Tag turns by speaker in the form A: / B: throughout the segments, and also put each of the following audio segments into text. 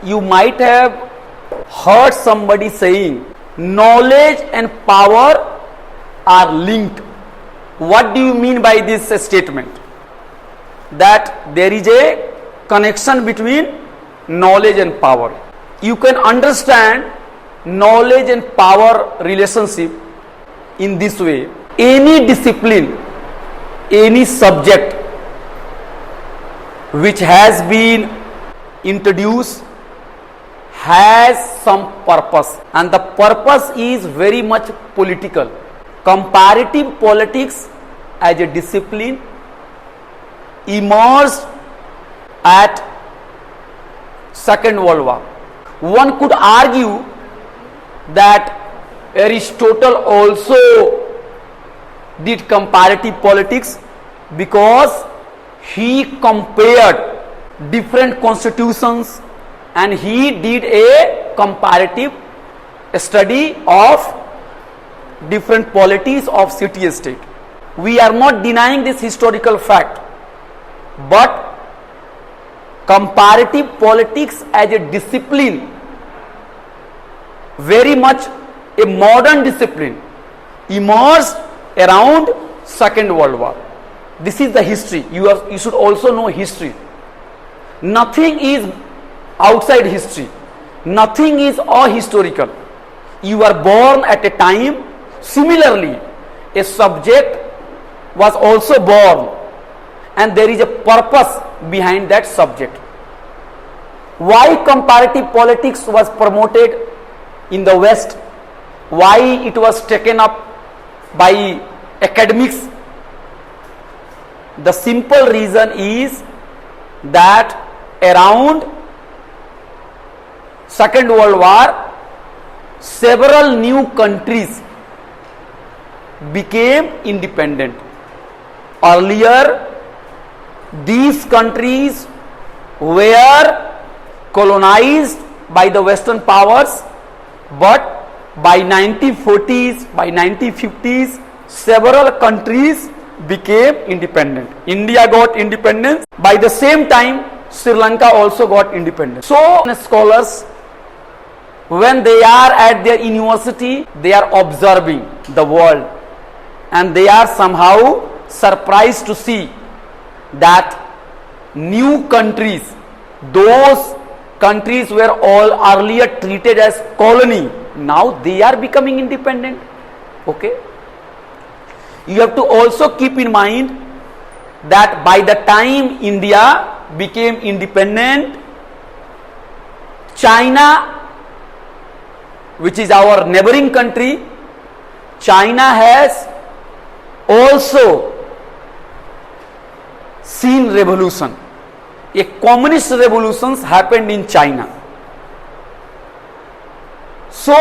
A: you might have heard somebody saying knowledge and power are linked. What do you mean by this statement? That there is a connection between knowledge and power. You can understand knowledge and power relationship in this way. Any discipline, any subject which has been introduced has some purpose, and the purpose is very much political. Comparative politics as a discipline emerged at Second World War. One could argue that Aristotle also did comparative politics because he compared different constitutions and he did a comparative study of different polities of city-state. We are not denying this historical fact, but comparative politics as a discipline, very much a modern discipline, emerged around Second World War. This is the history. You should also know history. Nothing is outside history. Nothing is ahistorical. You are born at a time. Similarly, a subject was also born, and there is a purpose behind that subject. Why comparative politics was promoted in the West? Why it was taken up by academics? The simple reason is that around Second World War, several new countries became independent. Earlier, these countries were colonized by the Western powers, but by 1940s, by 1950s, several countries became independent. India got independence. By the same time, Sri Lanka also got independence. So, scholars, when they are at their university, they are observing the world, and they are somehow surprised to see that new countries, those countries were all earlier treated as colony, now they are becoming independent. Okay? You have to also keep in mind that by the time India became independent, China, which is our neighboring country, China has also seen revolution. A communist revolutions happened in China. So,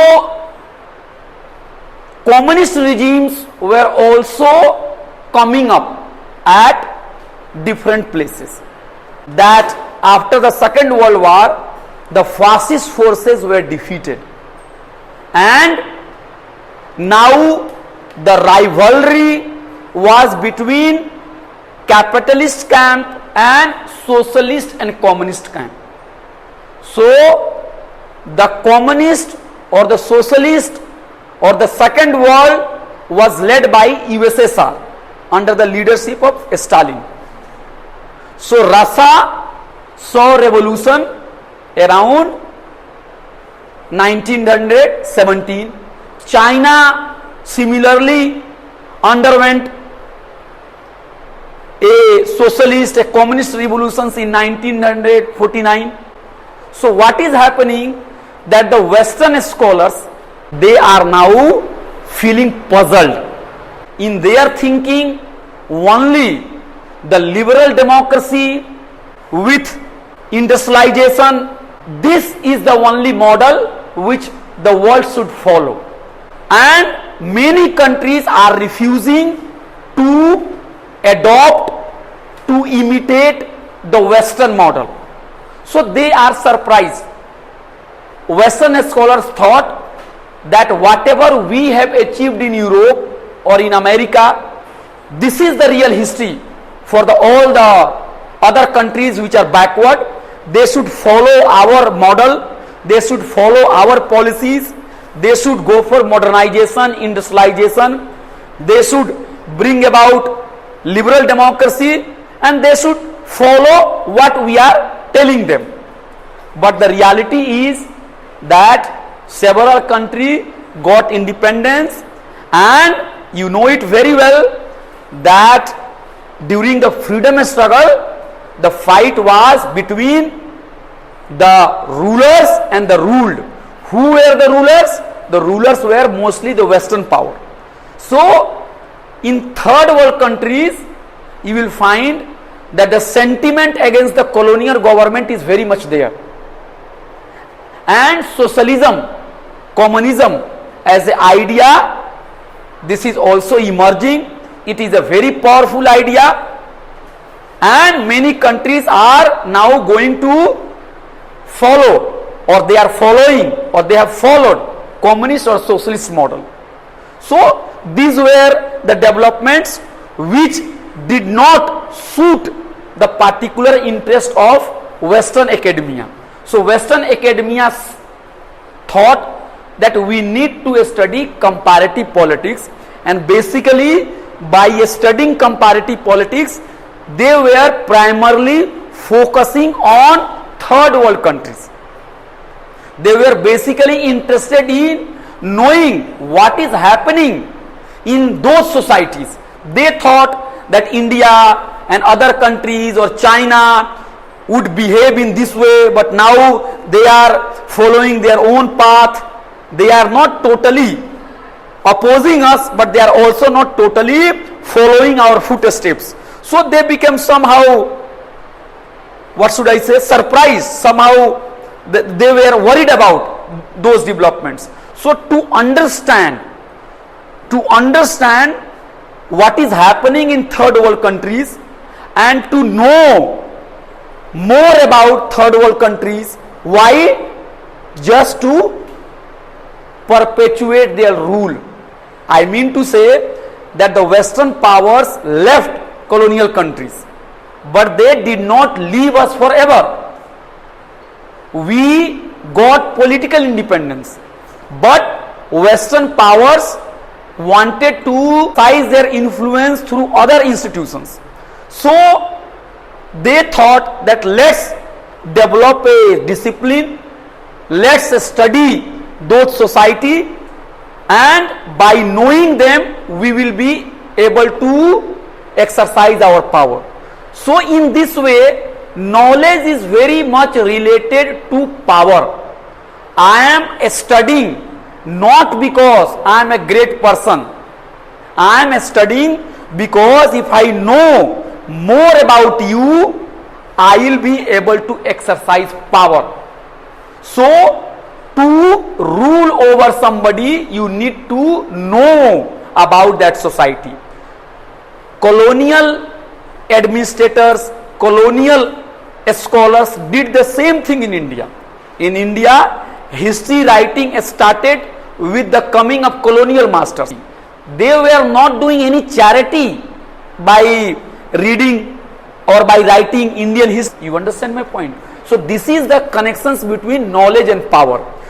A: communist regimes were also coming up at different places. That after the Second World War, the fascist forces were defeated, and now the rivalry was between capitalist camp and socialist and communist camp. So, the communist or the socialist or the second world was led by USSR under the leadership of Stalin. So, Russia saw revolution around 1917. China similarly underwent a socialist, a communist revolutions in 1949. So what is happening that the Western scholars, they are now feeling puzzled. In their thinking, only the liberal democracy with industrialization, this is the only model which the world should follow. And many countries are refusing to adopt, to imitate the Western model. So they are surprised. Western scholars thought that whatever we have achieved in Europe or in America, this is the real history for all the other countries which are backward. they should follow our model, they should follow our policies, they should go for modernization, industrialization, they should bring about liberal democracy, and they should follow what we are telling them. But the reality is that several countries got independence, and you know it very well that during the freedom struggle, the fight was between the rulers and the ruled. Who were the rulers? The rulers were mostly the Western power. So, in third world countries, you will find that the sentiment against the colonial government is very much there. And socialism, communism as an idea, this is also emerging. It is a very powerful idea, and many countries are now going to follow, or they are following, or they have followed communist or socialist model. So these were the developments which did not suit the particular interest of Western academia. So Western academia thought that we need to study comparative politics, and basically by studying comparative politics, they were primarily focusing on third world countries. They were basically interested in knowing what is happening in those societies. They thought that India and other countries or China would behave in this way, but now they are following their own path. They are not totally opposing us, but they are also not totally following our footsteps. So they became somehow, what should I say, surprised. Somehow they were worried about those developments. So to understand what is happening in third world countries and to know more about third world countries, why? Just to perpetuate their rule. I mean to say that the Western powers left colonial countries, but they did not leave us forever. We got political independence, but Western powers wanted to exercise their influence through other institutions. So they thought that let's develop a discipline, let's study those society, and by knowing them we will be able to exercise our power. So in this way, knowledge is very much related to power. I am studying not because I am a great person. I am studying because if I know more about you, I will be able to exercise power. So to rule over somebody, you need to know about that society. Colonial administrators, colonial scholars did the same thing in India. In India, history writing started with the coming of colonial masters. They were not doing any charity by reading or by writing Indian history. You understand my point? So this is the connections between knowledge and power.